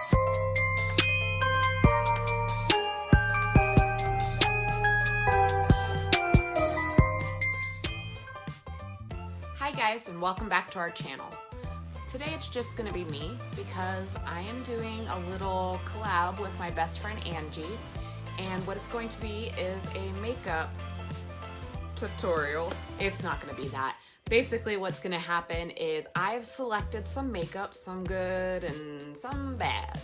Hi guys, and welcome back to our channel. Today it's just gonna be me because I am doing a little collab with my best friend Angie, and what it's going to be is a makeup tutorial. It's not gonna be that. Basically what's gonna happen is I've selected some makeup, some good and some bad,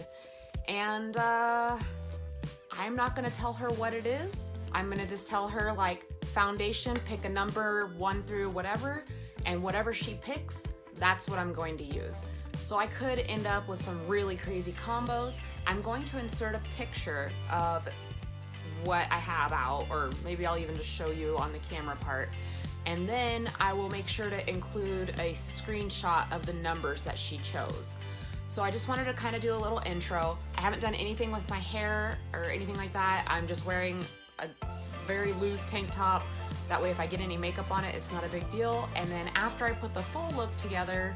and I'm not gonna tell her what it is. I'm gonna just tell her, like, foundation, pick a number 1 through whatever, and whatever she picks, that's what I'm going to use. So I could end up with some really crazy combos. I'm going to insert a picture of what I have out, or maybe I'll even just show you on the camera part. And then I will make sure to include a screenshot of the numbers that she chose. So I just wanted to kind of do a little intro. I haven't done anything with my hair or anything like that. I'm just wearing a very loose tank top. That way if I get any makeup on it, it's not a big deal. And then after I put the full look together,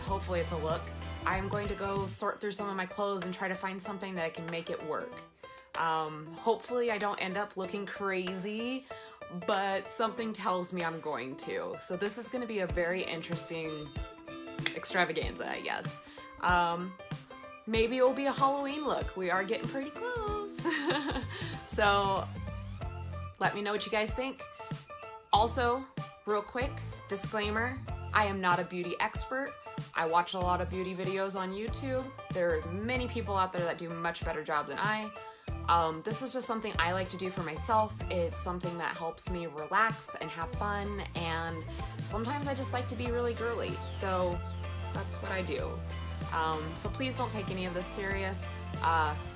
hopefully it's a look, I'm going to go sort through some of my clothes and try to find something that I can make it work. Hopefully I don't end up looking crazy, but something tells me I'm going to. So this is gonna be a very interesting extravaganza, I guess. Maybe it will be a Halloween look. We are getting pretty close. So let me know what you guys think. Also, real quick, disclaimer, I am not a beauty expert. I watch a lot of beauty videos on YouTube. There are many people out there that do a much better job than I. This is just something I like to do for myself. It's something that helps me relax and have fun, and sometimes I just like to be really girly, so that's what I do. So please don't take any of this serious.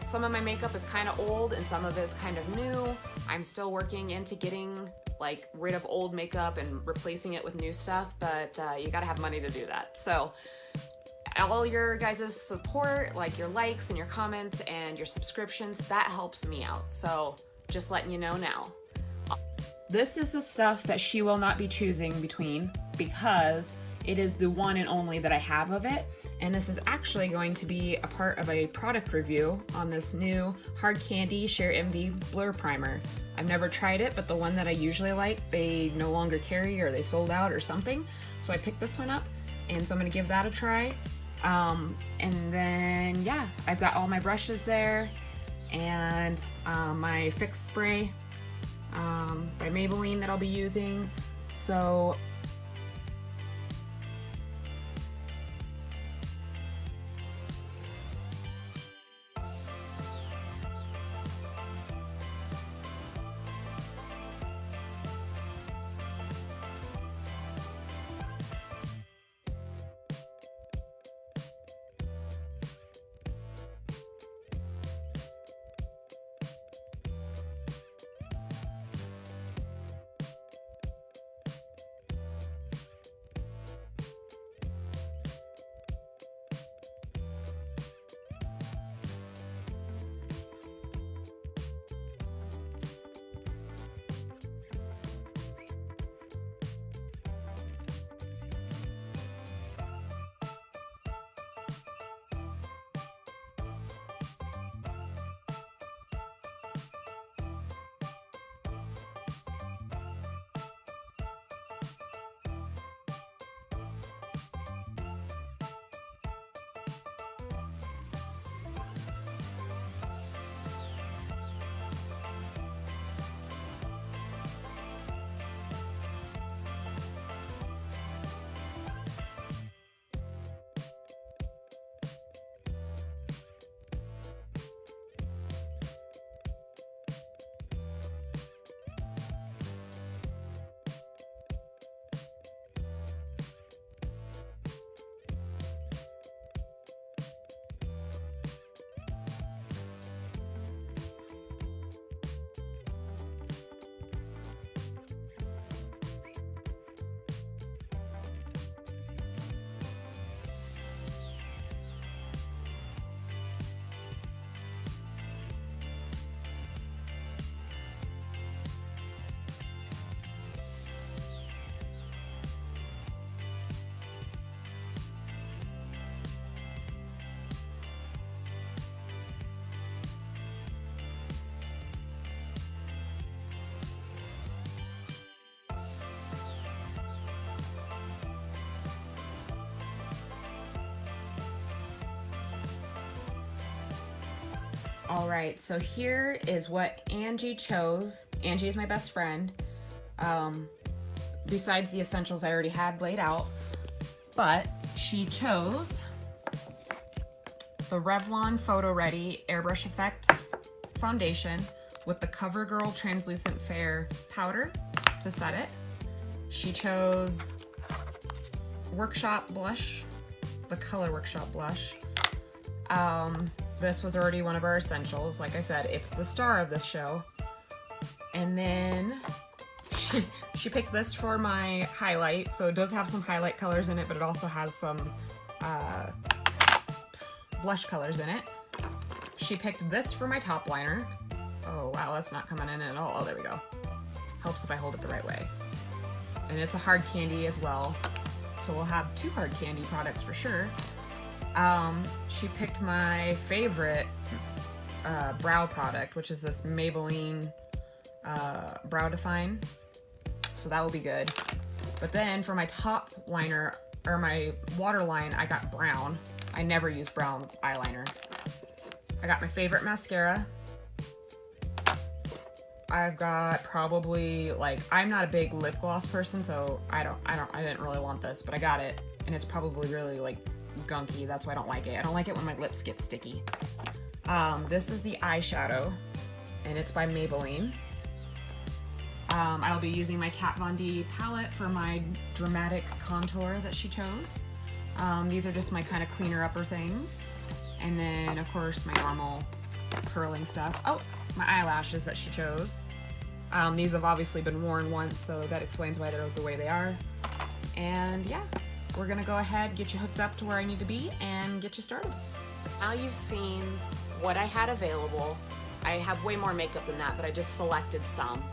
Some of my makeup is kind of old and some of it is kind of new. I'm still working into getting rid of old makeup and replacing it with new stuff, but you gotta have money to do that. So all your guys' support, like your likes and your comments and your subscriptions, that helps me out. So just letting you know now. This is the stuff that she will not be choosing between because it is the one and only that I have of it. And this is actually going to be a part of a product review on this new Hard Candy Sheer Envy Blur Primer. I've never tried it, but the one that I usually like, they no longer carry or they sold out or something. So I picked this one up, and so I'm gonna give that a try. And then, yeah, I've got all my brushes there and my Fix Spray by Maybelline that I'll be using. So All right, so here is what Angie chose. Angie is my best friend. Besides the essentials I already had laid out, but she chose the Revlon Photo Ready Airbrush Effect foundation with the CoverGirl Translucent Fair powder to set it. She chose Workshop blush, the Color Workshop blush. This was already one of our essentials. Like I said, it's the star of this show. And then she picked this for my highlight. So it does have some highlight colors in it, but it also has some blush colors in it. She picked this for my top liner. Oh wow, that's not coming in at all. Oh, there we go. Helps if I hold it the right way. And it's a hard candy as well. So we'll have 2 hard candy products for sure. She picked my favorite brow product, which is this Maybelline Brow Define. So that will be good. But then for my top liner, or my waterline, I got brown. I never use brown eyeliner. I got my favorite mascara. I've got probably, like, I'm not a big lip gloss person, so I didn't really want this, but I got it. And it's probably really, like, gunky. That's why I don't like it. I don't like it when my lips get sticky. This is the eyeshadow, and it's by Maybelline. I'll be using my Kat Von D palette for my dramatic contour that she chose. These are just my kind of cleaner upper things. And then, of course, my normal curling stuff. Oh, my eyelashes that she chose. These have obviously been worn once, so that explains why they're the way they are. And yeah, we're gonna go ahead, get you hooked up to where I need to be, and get you started. Now you've seen what I had available. I have way more makeup than that, but I just selected some.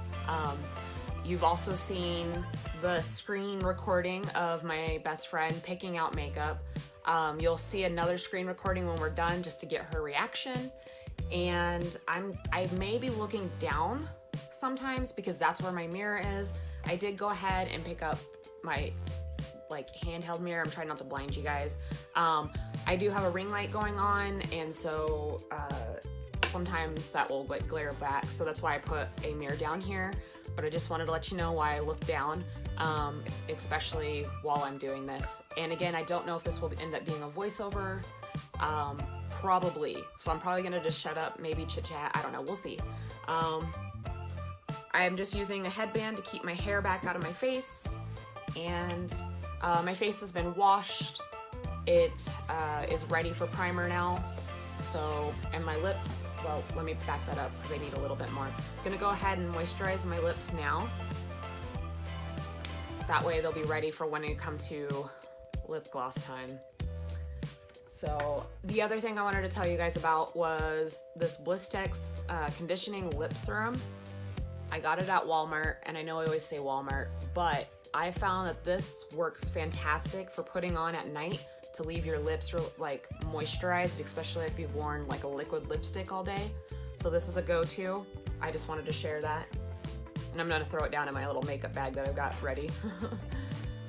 You've also seen the screen recording of my best friend picking out makeup. You'll see another screen recording when we're done just to get her reaction. And I may be looking down sometimes because that's where my mirror is. I did go ahead and pick up my like handheld mirror. I'm trying not to blind you guys. I do have a ring light going on, and so sometimes that will like glare back. So that's why I put a mirror down here. But I just wanted to let you know why I look down, especially while I'm doing this. And again, I don't know if this will end up being a voiceover. Probably. So I'm probably gonna just shut up, maybe chit chat. I don't know. We'll see. I'm just using a headband to keep my hair back out of my face, and my face has been washed. It is ready for primer now. So, and my lips, well, let me back that up because I need a little bit more. I'm gonna go ahead and moisturize my lips now. That way they'll be ready for when it comes to lip gloss time. So the other thing I wanted to tell you guys about was this Blistex conditioning lip serum. I got it at Walmart, and I know I always say Walmart, but I found that this works fantastic for putting on at night to leave your lips like moisturized, especially if you've worn like a liquid lipstick all day. So this is a go-to. I just wanted to share that. And I'm gonna throw it down in my little makeup bag that I've got ready.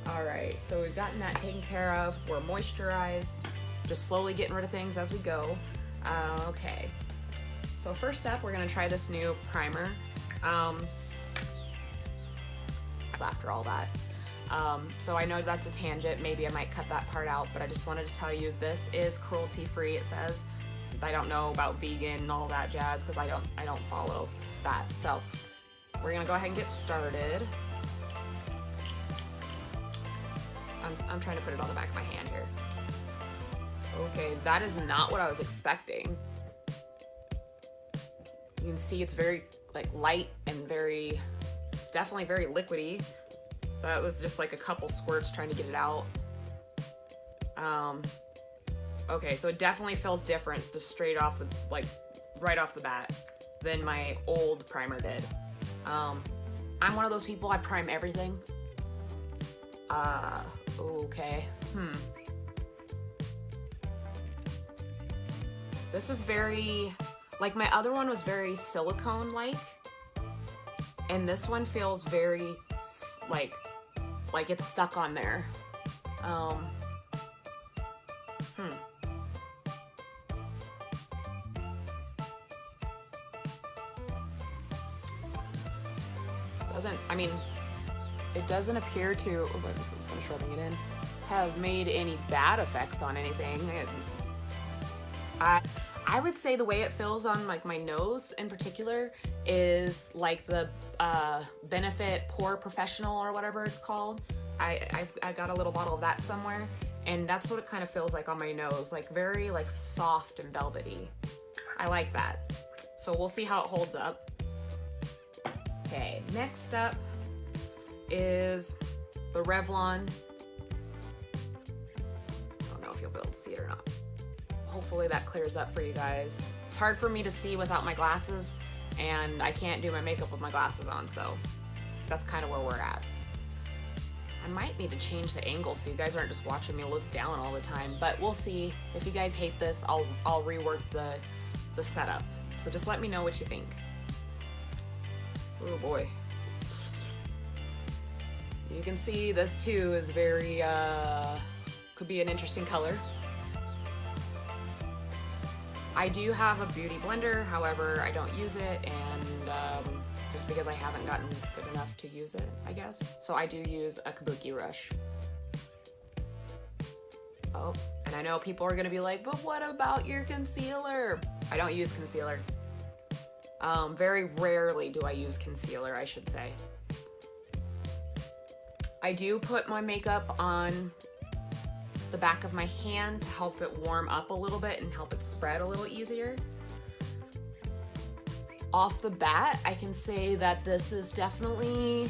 All right, so we've gotten that taken care of. We're moisturized, just slowly getting rid of things as we go. Okay, so first up, we're gonna try this new primer. After all that. So I know that's a tangent, maybe I might cut that part out, but I just wanted to tell you this is cruelty free, it says. I don't know about vegan and all that jazz because I don't follow that. So we're gonna go ahead and get started. I'm trying to put it on the back of my hand here. Okay, that is not what I was expecting. You can see it's very like light and it's definitely very liquidy. That was just like a couple squirts trying to get it out. Okay, so it definitely feels different just straight off the, like right off the bat than my old primer did. I'm one of those people, I prime everything. Okay. This is very, like my other one was very silicone-like, and this one feels very like it's stuck on there. I mean, it doesn't appear to, oh, I'm finish rubbing it in, have made any bad effects on anything. I would say the way it feels on like my nose in particular is like the Benefit Pore Professional or whatever it's called. I got a little bottle of that somewhere, and that's what it kind of feels like on my nose, like very like soft and velvety. I like that. So we'll see how it holds up. Okay, next up is the Revlon. I don't know if you'll be able to see it or not. Hopefully that clears up for you guys. It's hard for me to see without my glasses, and I can't do my makeup with my glasses on, so that's kind of where we're at. I might need to change the angle so you guys aren't just watching me look down all the time, but we'll see. If you guys hate this, I'll rework the setup. So just let me know what you think. Oh boy. You can see this too is very, could be an interesting color. I do have a beauty blender, however, I don't use it, and just because I haven't gotten good enough to use it, I guess. So I do use a kabuki brush. Oh, and I know people are gonna be like, but what about your concealer? I don't use concealer. Very rarely do I use concealer, I should say. I do put my makeup on the back of my hand to help it warm up a little bit and help it spread a little easier. Off the bat, I can say that this is definitely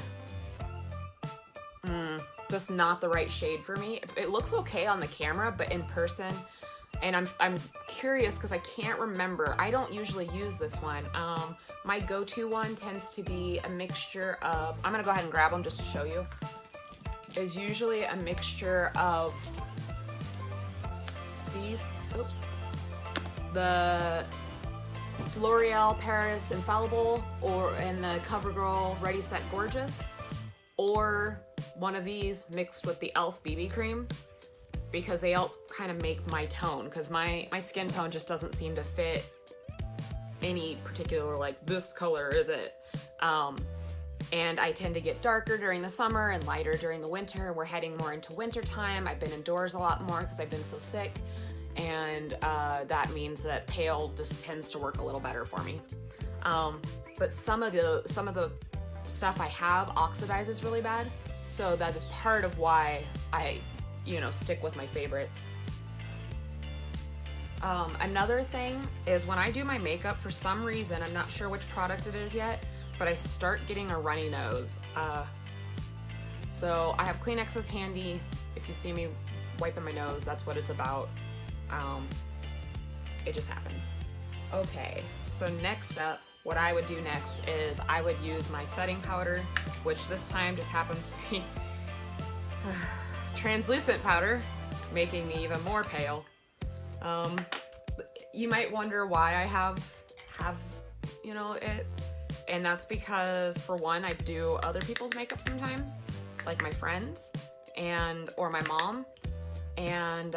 just not the right shade for me. It looks okay on the camera, but in person, and I'm curious because I can't remember. I don't usually use this one. My go-to one tends to be a mixture of, I'm gonna go ahead and grab them just to show you, is usually a mixture of these, oops, the L'Oreal Paris Infallible and the CoverGirl Ready Set Gorgeous, or one of these mixed with the e.l.f. BB cream, because they all kind of make my tone, because my skin tone just doesn't seem to fit any particular, like, this color is it. And I tend to get darker during the summer and lighter during the winter. We're heading more into winter time. I've been indoors a lot more because I've been so sick, and that means that pale just tends to work a little better for me. But some of the stuff I have oxidizes really bad, so that is part of why I, stick with my favorites. Another thing is when I do my makeup, for some reason, I'm not sure which product it is yet, but I start getting a runny nose. So I have Kleenexes handy. If you see me wiping my nose, that's what it's about. It just happens. Okay, so next up, what I would do next is I would use my setting powder, which this time just happens to be translucent powder, making me even more pale. You might wonder why I have it. And that's because, for one, I do other people's makeup sometimes, like my friends or my mom, and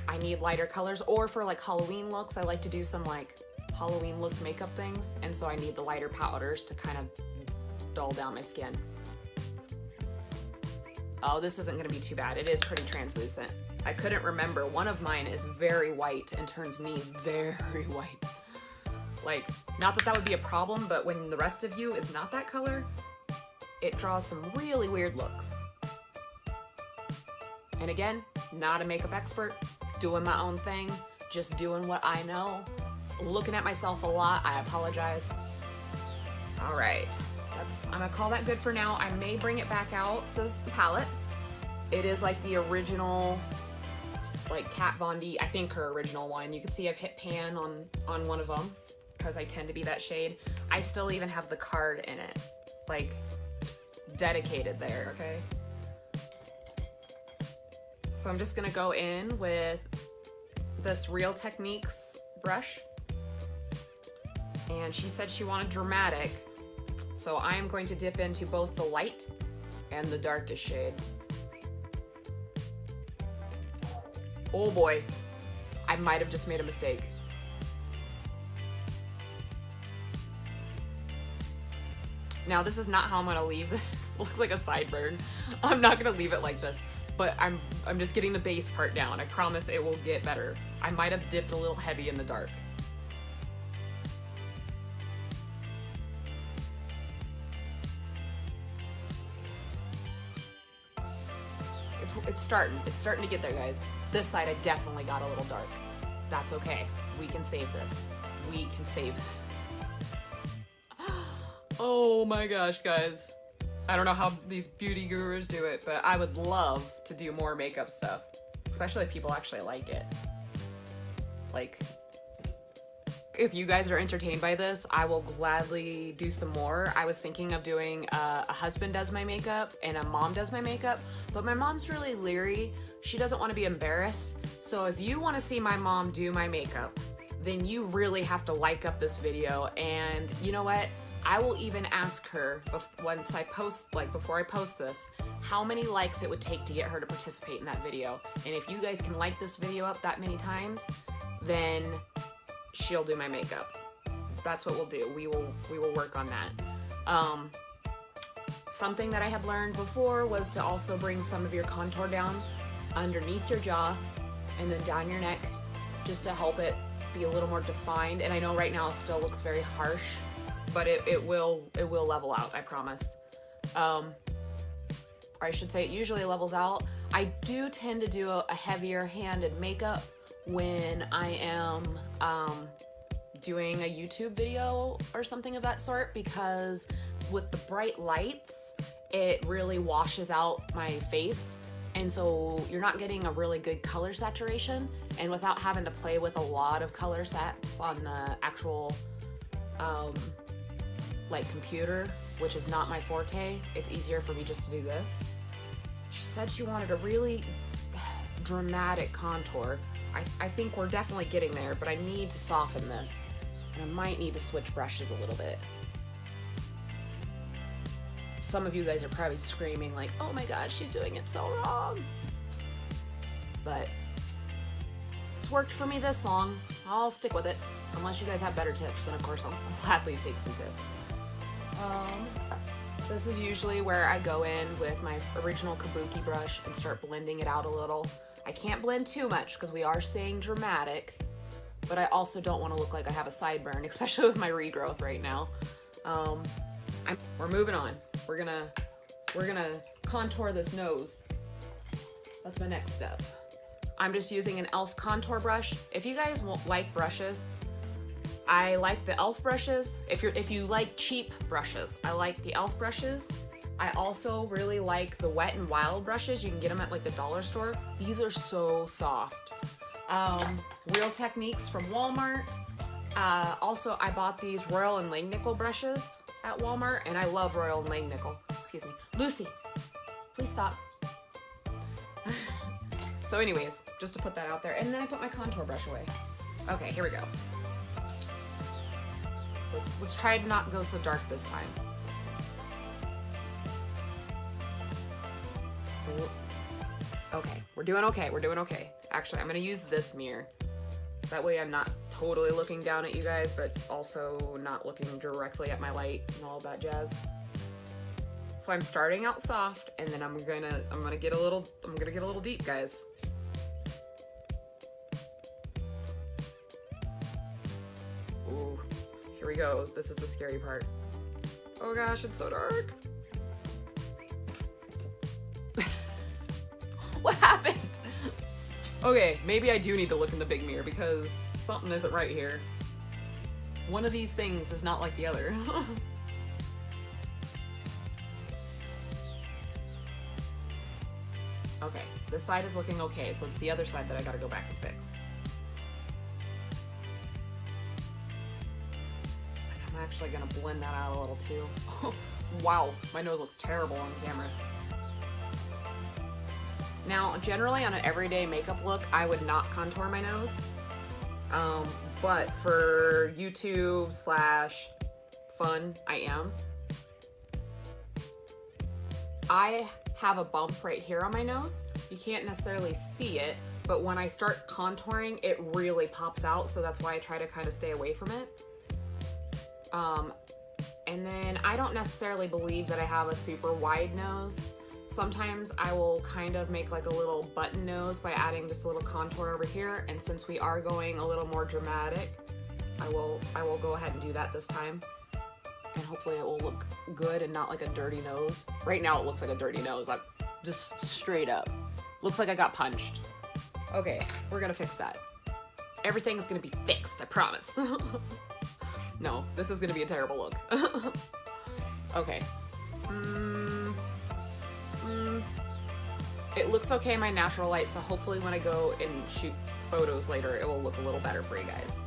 I need lighter colors. Or for like Halloween looks, I like to do some like Halloween look makeup things, and so I need the lighter powders to kind of dull down my skin. Oh, this isn't gonna be too bad. It is pretty translucent. I couldn't remember. One of mine is very white and turns me very white. Like, not that that would be a problem, but when the rest of you is not that color, it draws some really weird looks. And again, not a makeup expert, doing my own thing, just doing what I know. Looking at myself a lot, I apologize. All right, I'm gonna call that good for now. I may bring it back out, this palette. It is like the original, like Kat Von D, I think her original one. You can see I've hit pan on one of them, because I tend to be that shade. I still even have the card in it, like dedicated there, okay? So I'm just gonna go in with this Real Techniques brush. And she said she wanted dramatic, so I am going to dip into both the light and the darkest shade. Oh boy, I might have just made a mistake. Now this is not how I'm gonna leave this. It looks like a sideburn. I'm not gonna leave it like this, but I'm just getting the base part down. I promise it will get better. I might have dipped a little heavy in the dark. It's starting to get there, guys. This side I definitely got a little dark. That's okay. We can save this. We can save this. Oh my gosh, guys. I don't know how these beauty gurus do it, but I would love to do more makeup stuff, especially if people actually like it. Like, if you guys are entertained by this, I will gladly do some more. I was thinking of doing a husband does my makeup and a mom does my makeup, but my mom's really leery. She doesn't want to be embarrassed. So if you want to see my mom do my makeup, then you really have to like up this video. And you know what? I will even ask her once I post, like before I post this, how many likes it would take to get her to participate in that video. And if you guys can like this video up that many times, then she'll do my makeup. That's what we'll do. We will work on that. Something that I had learned before was to also bring some of your contour down underneath your jaw and then down your neck, just to help it be a little more defined. And I know right now it still looks very harsh, but it will level out, I promise. Or I should say it usually levels out. I do tend to do a heavier handed makeup when I am doing a YouTube video or something of that sort, because with the bright lights, it really washes out my face. And so you're not getting a really good color saturation. And without having to play with a lot of color sets on the actual like computer, which is not my forte, it's easier for me just to do this. She said she wanted a really dramatic contour. I think we're definitely getting there, but I need to soften this. And I might need to switch brushes a little bit. Some of you guys are probably screaming like, oh my god, she's doing it so wrong. But it's worked for me this long. I'll stick with it. Unless you guys have better tips, then of course I'll gladly take some tips. This is usually where I go in with my original kabuki brush and start blending it out a little. I can't blend too much because we are staying dramatic, but I also don't want to look like I have a sideburn, especially with my regrowth right now. We're moving on. We're gonna contour this nose. That's my next step. I'm just using an e.l.f. contour brush. If you guys won't like brushes, I like the e.l.f. brushes. If you like cheap brushes, I like the e.l.f. brushes. I also really like the Wet n Wild brushes. You can get them at like the dollar store. These are so soft. Real Techniques from Walmart. Also, I bought these Royal and Langnickel brushes at Walmart, and I love Royal and Langnickel. Excuse me. Lucy, please stop. So anyways, just to put that out there. And then I put my contour brush away. Okay, here we go. Let's try to not go so dark this time. Okay, we're doing okay, we're doing okay. Actually, I'm gonna use this mirror. That way I'm not totally looking down at you guys, but also not looking directly at my light and all that jazz. So I'm starting out soft, and then I'm gonna get a little deep, guys. Ooh, here we go. This is the scary part. Oh gosh, it's so dark. What happened? Okay, maybe I do need to look in the big mirror because something isn't right here. One of these things is not like the other. Okay, this side is looking okay, so it's the other side that I gotta go back and fix. I'm actually gonna blend that out a little too. Wow, my nose looks terrible on camera. Now, generally on an everyday makeup look, I would not contour my nose. But for YouTube / fun, I am. I have a bump right here on my nose. You can't necessarily see it, but when I start contouring, it really pops out, so that's why I try to kind of stay away from it. And then I don't necessarily believe that I have a super wide nose. Sometimes I will kind of make like a little button nose by adding just a little contour over here. And since we are going a little more dramatic, I will go ahead and do that this time. And hopefully it will look good and not like a dirty nose. Right now it looks like a dirty nose. I'm just straight up. Looks like I got punched. Okay, we're gonna fix that. Everything is gonna be fixed, I promise. No, this is gonna be a terrible look. Okay. It looks okay in my natural light, so hopefully when I go and shoot photos later, it will look a little better for you guys.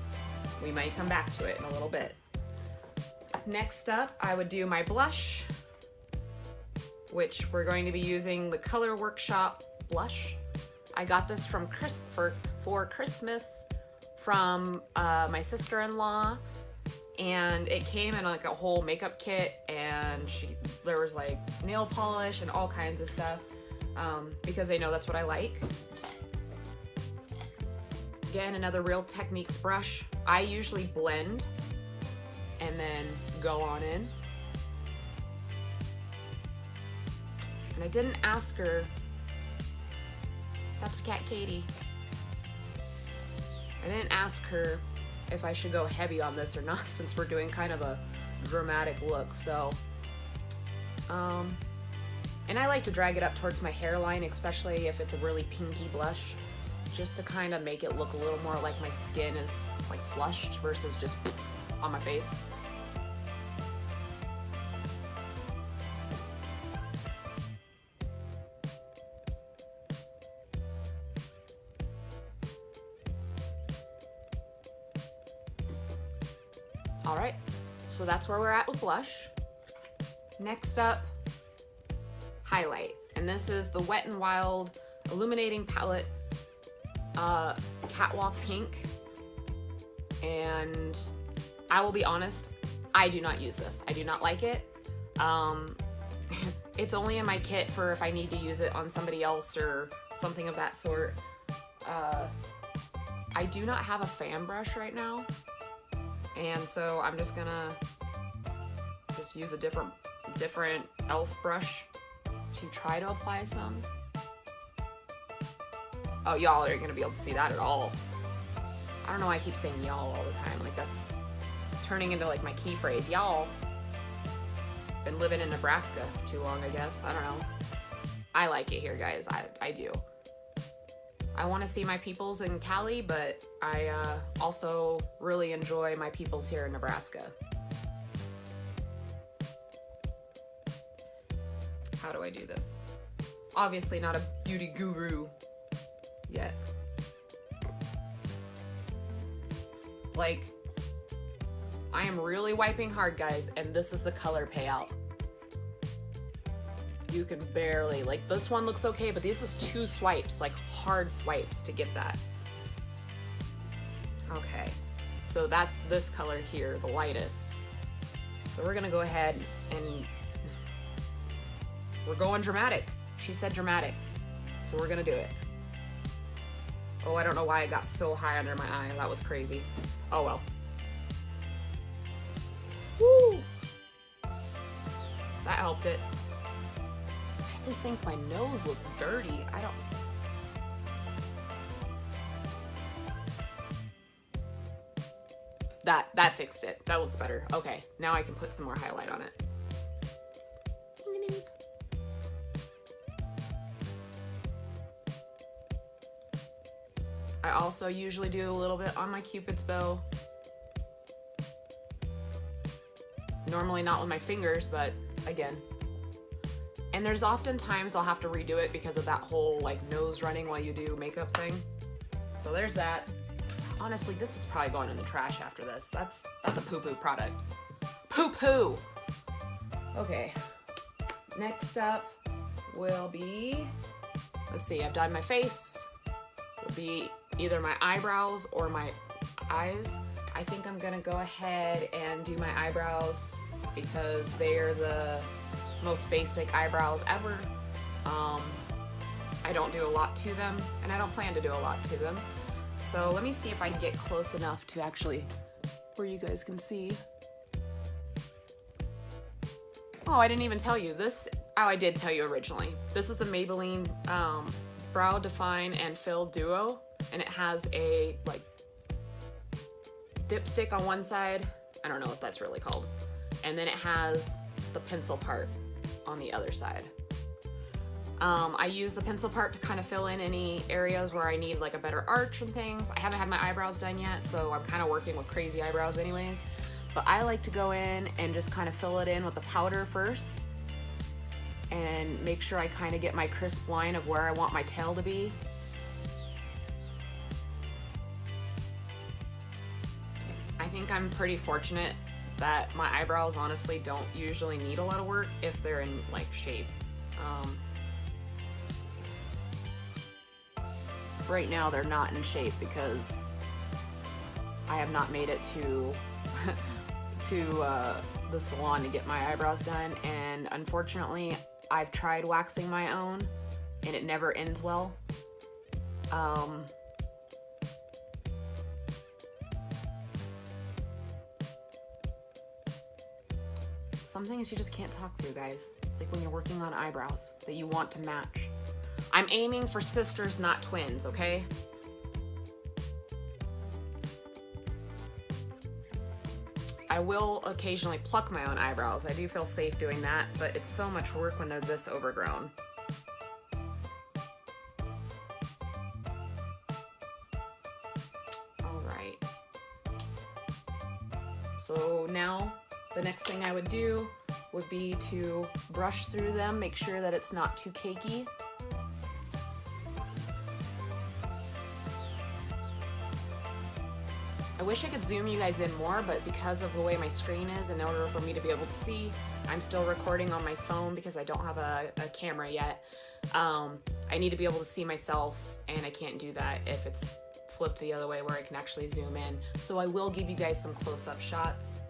We might come back to it in a little bit. Next up, I would do my blush, which we're going to be using the Color Workshop blush. I got this from for Christmas from my sister-in-law, and it came in like a whole makeup kit, and there was like nail polish and all kinds of stuff, because they know that's what I like. Again, another Real Techniques brush. I usually blend and then go on in. And I didn't ask her. That's cat Katie. I didn't ask her if I should go heavy on this or not, since we're doing kind of a dramatic look. So, and I like to drag it up towards my hairline, especially if it's a really pinky blush, just to kind of make it look a little more like my skin is like flushed versus just on my face. All right, so that's where we're at with blush. Next up, highlight. And this is the Wet n Wild Illuminating Palette Catwalk Pink. And I will be honest, I do not use this. I do not like it. It's only in my kit for if I need to use it on somebody else or something of that sort. I do not have a fan brush right now. And so I'm just gonna use a different e.l.f. brush to try to apply some. Oh, y'all aren't gonna be able to see that at all. I don't know why I keep saying y'all all the time. Like, that's turning into like my key phrase, y'all. Been living in Nebraska too long, I guess. I don't know. I like it here, guys. I do. I want to see my peoples in Cali, but I also really enjoy my peoples here in Nebraska. How do I do this? Obviously not a beauty guru yet. Like, I am really wiping hard, guys, and this is the color payout. You can barely, like, this one looks okay, but this is 2 swipes, like hard swipes to get that. Okay, so that's this color here, the lightest. So we're gonna go ahead and we're going dramatic. She said dramatic, so we're gonna do it. Oh, I don't know why I got so high under my eye. That was crazy. Oh well. Woo! That helped it. I just think my nose looks dirty. I don't... That fixed it. That looks better. Okay, now I can put some more highlight on it. I also usually do a little bit on my Cupid's bow. Normally not with my fingers, but again. And there's often times I'll have to redo it because of that whole like nose running while you do makeup thing. So there's that. Honestly, this is probably going in the trash after this. That's a poo-poo product. Poo-poo! Okay. Next up will be, let's see, I've done my face. Will be either my eyebrows or my eyes. I think I'm gonna go ahead and do my eyebrows because they are the most basic eyebrows ever. I don't do a lot to them, and I don't plan to do a lot to them. So let me see if I can get close enough to actually, where you guys can see. Oh, I didn't even tell you this. Oh, I did tell you originally. This is the Maybelline Brow Define and Fill Duo, and it has a like dipstick on one side. I don't know what that's really called. And then it has the pencil part on the other side. I use the pencil part to kind of fill in any areas where I need like a better arch and things. I haven't had my eyebrows done yet, so I'm kind of working with crazy eyebrows anyways. But I like to go in and just kind of fill it in with the powder first and make sure I kind of get my crisp line of where I want my tail to be. I think I'm pretty fortunate that my eyebrows honestly don't usually need a lot of work if they're in like shape. Right now they're not in shape because I have not made it to the salon to get my eyebrows done, and unfortunately I've tried waxing my own and it never ends well. Some things you just can't talk through, guys. Like when you're working on eyebrows that you want to match. I'm aiming for sisters, not twins, okay? I will occasionally pluck my own eyebrows. I do feel safe doing that, but it's so much work when they're this overgrown. All right. So now the next thing I would do would be to brush through them, make sure that it's not too cakey. I wish I could zoom you guys in more, but because of the way my screen is, in order for me to be able to see, I'm still recording on my phone because I don't have a camera yet. I need to be able to see myself, and I can't do that if it's flipped the other way where I can actually zoom in. So I will give you guys some close-up shots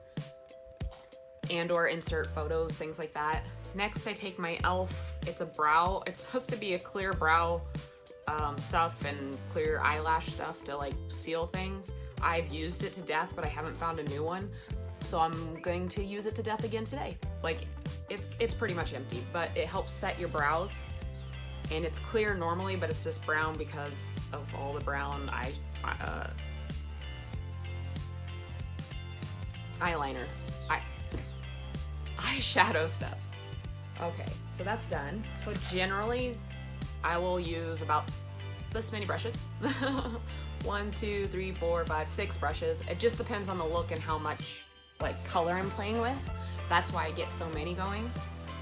and or insert photos, things like that. Next, I take my e.l.f. It's a brow. It's supposed to be a clear brow stuff and clear eyelash stuff to like seal things. I've used it to death, but I haven't found a new one. So I'm going to use it to death again today. Like it's pretty much empty, but it helps set your brows. And it's clear normally, but it's just brown because of all the brown eyeshadow stuff. Okay, so that's done. So generally, I will use about this many brushes. 1, 2, 3, 4, 5, 6 brushes. It just depends on the look and how much like color I'm playing with. That's why I get so many going.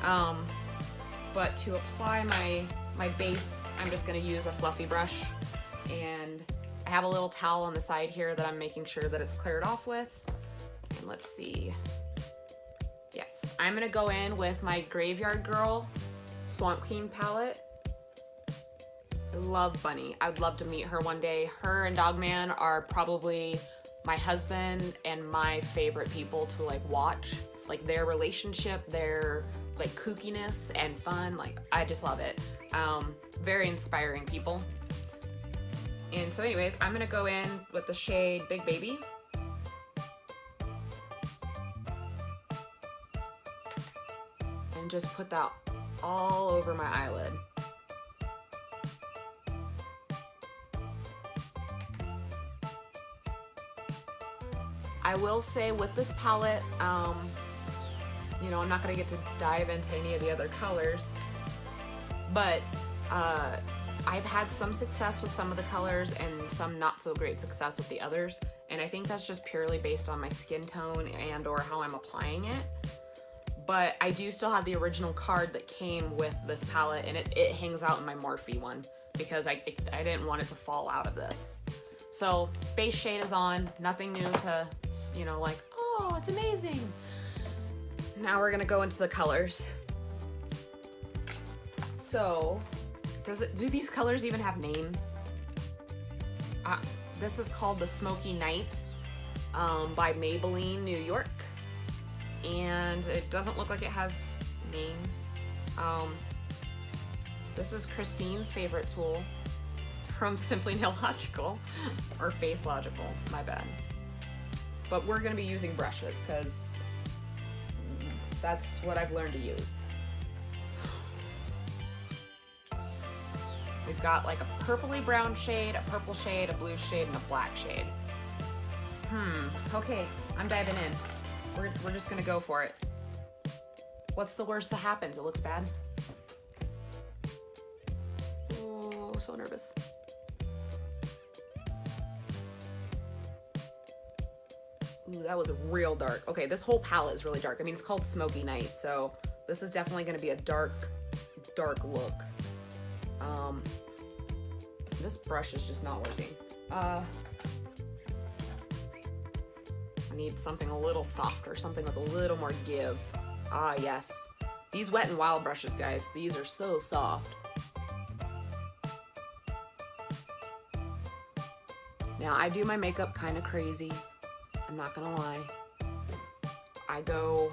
But to apply my base, I'm just gonna use a fluffy brush, and I have a little towel on the side here that I'm making sure that it's cleared off with. And let's see. Yes, I'm gonna go in with my Graveyard Girl Swamp Queen palette. I love Bunny. I would love to meet her one day. Her and Dogman are probably my husband and my favorite people to like watch. Like their relationship, their like kookiness and fun. Like I just love it. Very inspiring people. And so anyways, I'm gonna go in with the shade Big Baby. And just put that all over my eyelid. I will say with this palette, you know, I'm not gonna get to dive into any of the other colors, but I've had some success with some of the colors and some not so great success with the others. And I think that's just purely based on my skin tone and or how I'm applying it. But I do still have the original card that came with this palette, and it hangs out in my Morphe one because I didn't want it to fall out of this. So base shade is on, nothing new to, you know, like, oh, it's amazing. Now we're gonna go into the colors. So, do these colors even have names? This is called the Smoky Night by Maybelline New York. And it doesn't look like it has names. This is Christine's favorite tool from Simply Nailogical, or Face Logical, my bad. But we're gonna be using brushes because That's what I've learned to use. We've got like a purpley brown shade, a purple shade, a blue shade, and a black shade. Okay, I'm diving in. We're just gonna go for it. What's the worst that happens? It looks bad. Oh, so nervous. Ooh, that was real dark. Okay, this whole palette is really dark. I mean, it's called Smoky Night, so this is definitely gonna be a dark, dark look. This brush is just not working. I need something a little softer, something with a little more give. Ah, yes. These Wet n Wild brushes, guys, these are so soft. Now, I do my makeup kind of crazy. I'm not gonna lie. I go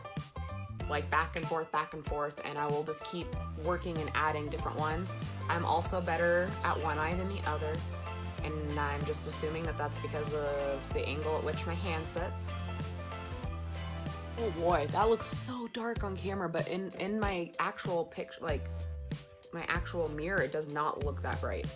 like back and forth, and I will just keep working and adding different ones. I'm also better at one eye than the other, and I'm just assuming that that's because of the angle at which my hand sits. Oh boy, that looks so dark on camera, but in my actual picture, like my actual mirror, it does not look that bright.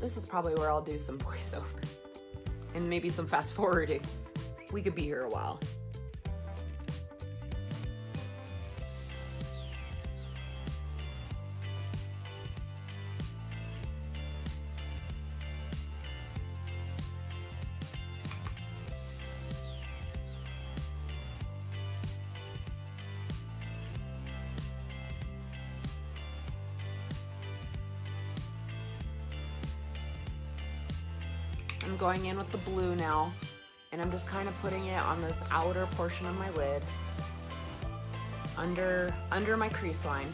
This is probably where I'll do some voiceover and maybe some fast forwarding. We could be here a while. I'm going in with the blue now, and I'm just kind of putting it on this outer portion of my lid, under my crease line.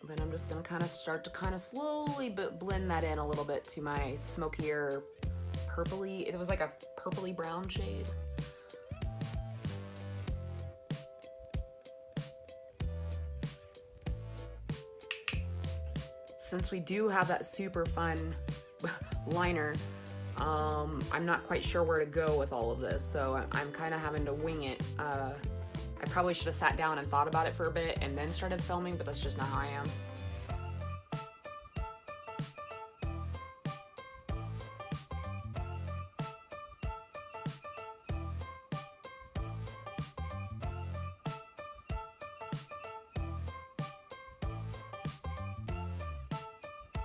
Then I'm just gonna kind of start to kind of slowly blend that in a little bit to my smokier purpley, it was like a purpley brown shade. Since we do have that super fun liner, I'm not quite sure where to go with all of this, so I'm kind of having to wing it. I probably should have sat down and thought about it for a bit and then started filming, but that's just not how I am.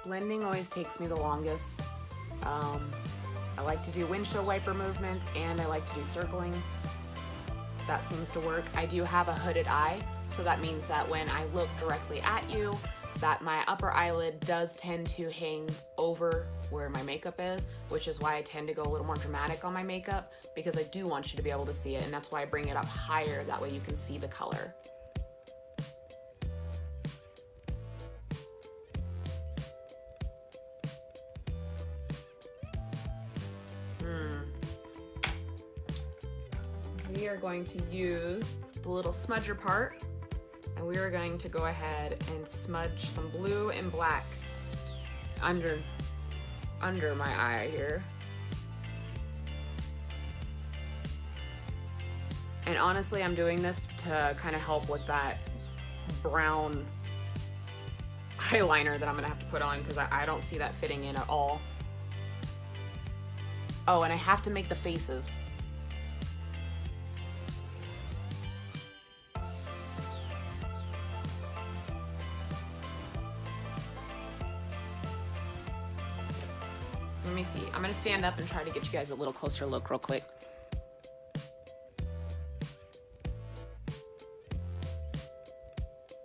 Blending always takes me the longest. I like to do windshield wiper movements, and I like to do circling. That seems to work. I do have a hooded eye, so that means that when I look directly at you, that my upper eyelid does tend to hang over where my makeup is, which is why I tend to go a little more dramatic on my makeup, because I do want you to be able to see it, and that's why I bring it up higher, that way you can see the color. We are going to use the little smudger part, and we are going to go ahead and smudge some blue and black under my eye here. And honestly, I'm doing this to kind of help with that brown eyeliner that I'm gonna have to put on, because I don't see that fitting in at all. Oh, and I have to make the faces. Let me see. I'm gonna stand up and try to get you guys a little closer look real quick.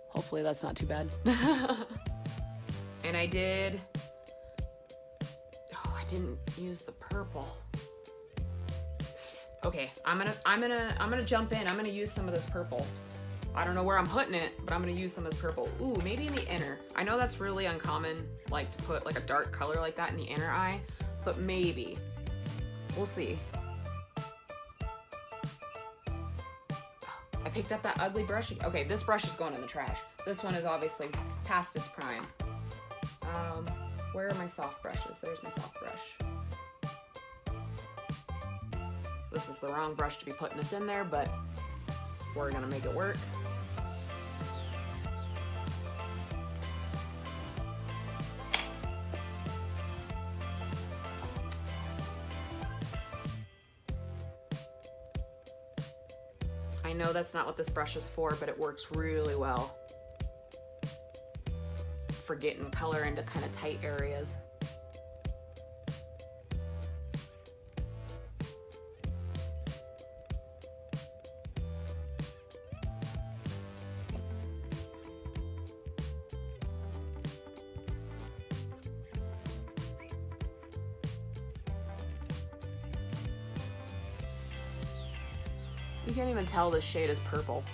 Hopefully that's not too bad. And I didn't use the purple. Okay, I'm gonna jump in. I'm gonna use some of this purple. I don't know where I'm putting it, but I'm gonna use some of this purple. Ooh, maybe in the inner. I know that's really uncommon, like to put like a dark color like that in the inner eye, but maybe. We'll see. I picked up that ugly brush. Okay, this brush is going in the trash. This one is obviously past its prime. Where are my soft brushes? There's my soft brush. This is the wrong brush to be putting this in there, but we're gonna make it work. I know that's not what this brush is for, but it works really well for getting color into kind of tight areas. You can't even tell this shade is purple.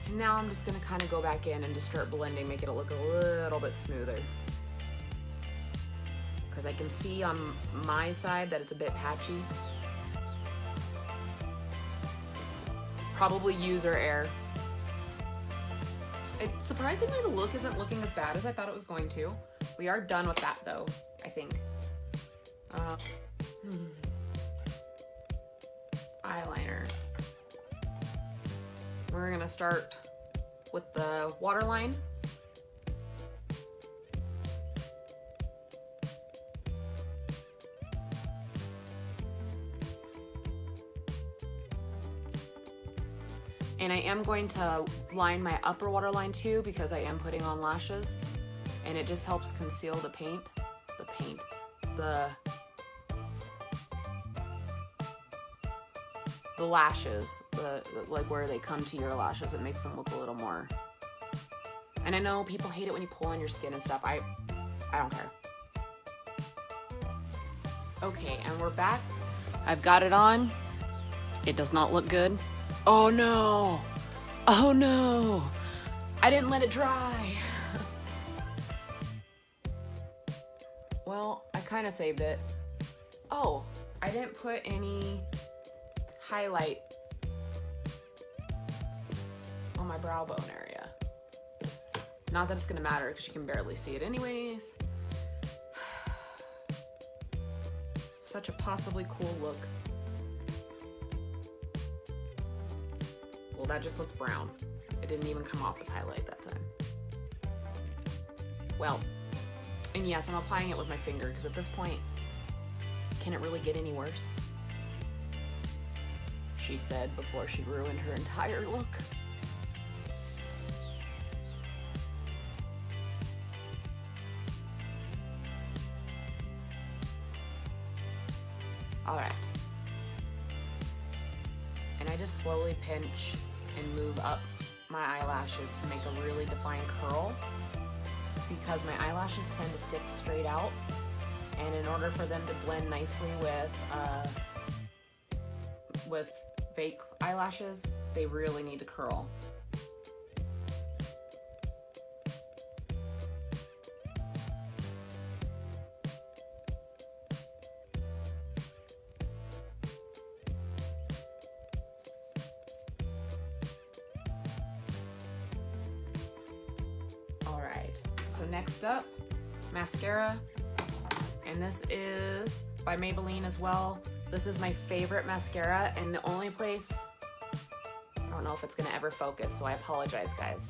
And now I'm just gonna kind of go back in and just start blending, make it look a little bit smoother. Because I can see on my side that it's a bit patchy. Probably user error. Surprisingly, the look isn't looking as bad as I thought it was going to. We are done with that though, I think. Eyeliner. We're gonna start with the waterline. And I am going to line my upper waterline too because I am putting on lashes, and it just helps conceal the lashes, like where they come to your lashes. It makes them look a little more. And I know people hate it when you pull on your skin and stuff. I don't care. Okay, and we're back. I've got it on. It does not look good. Oh no! Oh no! I didn't let it dry. Well, I kind of saved it. Oh, I didn't put any highlight on my brow bone area. Not that it's gonna matter because you can barely see it anyways. Such a possibly cool look. Well, that just looks brown. It didn't even come off as highlight that time. Well, and yes, I'm applying it with my finger because at this point, can it really get any worse? She said before she ruined her entire look. All right. And I just slowly pinch and move up my eyelashes to make a really defined curl because my eyelashes tend to stick straight out, and in order for them to blend nicely with fake eyelashes, they really need to curl. So next up, mascara, and this is by Maybelline as well. This is my favorite mascara, and the only place, I don't know if it's gonna ever focus, so I apologize guys.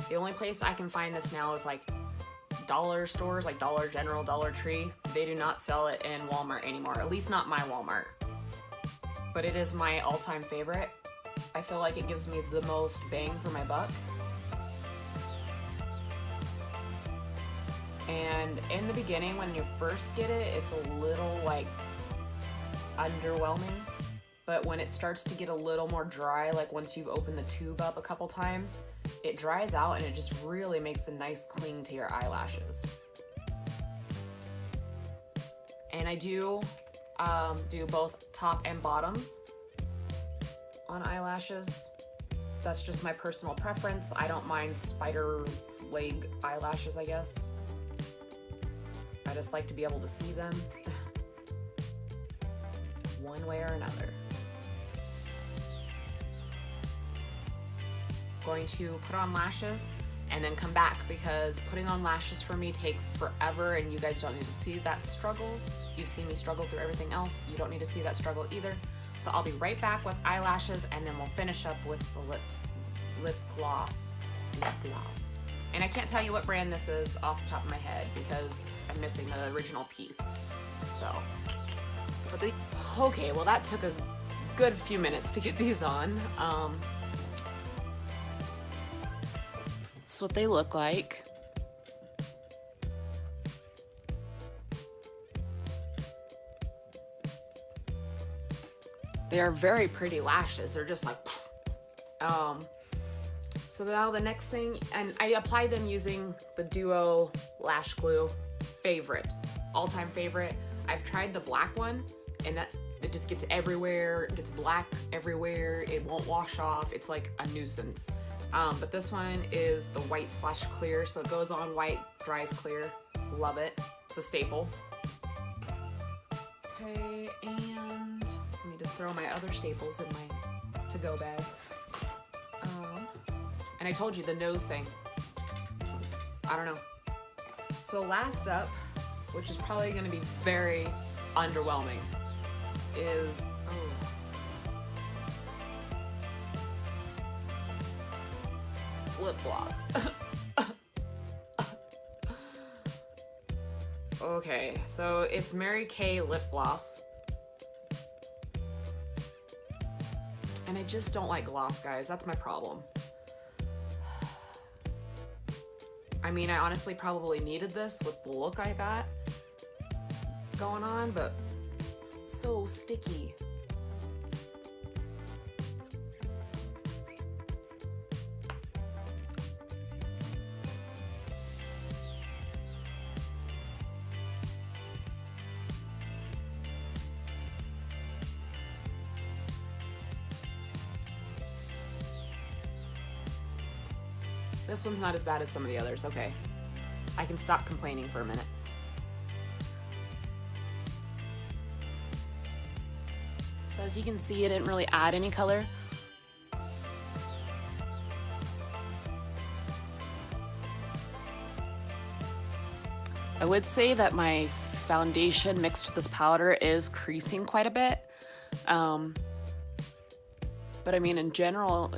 The only place I can find this now is like dollar stores, like Dollar General, Dollar Tree. They do not sell it in Walmart anymore, at least not my Walmart. But it is my all-time favorite. I feel like it gives me the most bang for my buck. And in the beginning, when you first get it, it's a little like underwhelming. But when it starts to get a little more dry, like once you've opened the tube up a couple times, it dries out and it just really makes a nice cling to your eyelashes. And I do both top and bottoms on eyelashes. That's just my personal preference. I don't mind spider leg eyelashes, I guess. I just like to be able to see them one way or another. Going to put on lashes and then come back, because putting on lashes for me takes forever and you guys don't need to see that struggle. You've seen me struggle through everything else. You don't need to see that struggle either. So I'll be right back with eyelashes, and then we'll finish up with the lip gloss. And I can't tell you what brand this is off the top of my head because I'm missing the original piece. So, okay, well that took a good few minutes to get these on. That's what they look like. They are very pretty lashes. They're just like, so now the next thing, and I apply them using the Duo Lash Glue, favorite, all-time favorite. I've tried the black one, and that it just gets everywhere. It gets black everywhere. It won't wash off. It's like a nuisance. But this one is the white / clear, so it goes on white, dries clear. Love it. It's a staple. Okay, and let me just throw my other staples in my to-go bag. And I told you the nose thing. I don't know. So last up, which is probably going to be very underwhelming, is lip gloss. Okay, so it's Mary Kay lip gloss. And I just don't like gloss, guys. That's my problem. I mean, I honestly probably needed this with the look I got going on, but it's so sticky. This one's not as bad as some of the others. Okay, I can stop complaining for a minute. So as you can see, it didn't really add any color. I would say that my foundation mixed with this powder is creasing quite a bit. But I mean, in general,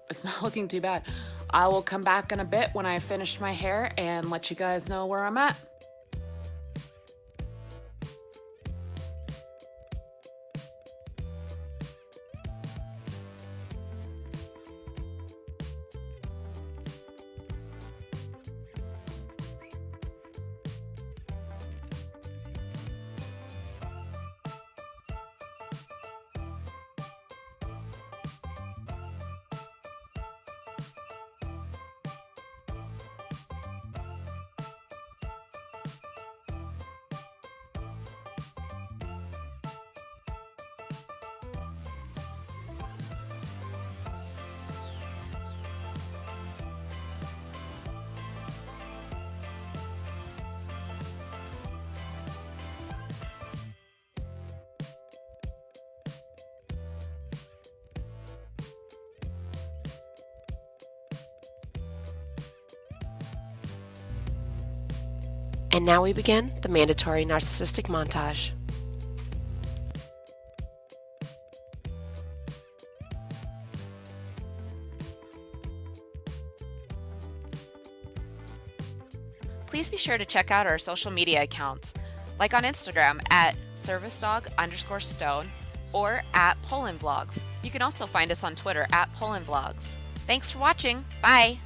it's not looking too bad. I will come back in a bit when I finish my hair and let you guys know where I'm at. And now we begin the mandatory narcissistic montage. Please be sure to check out our social media accounts, like on Instagram at servicedog_stone or at Poland Vlogs. You can also find us on Twitter at Poland Vlogs. Thanks for watching. Bye!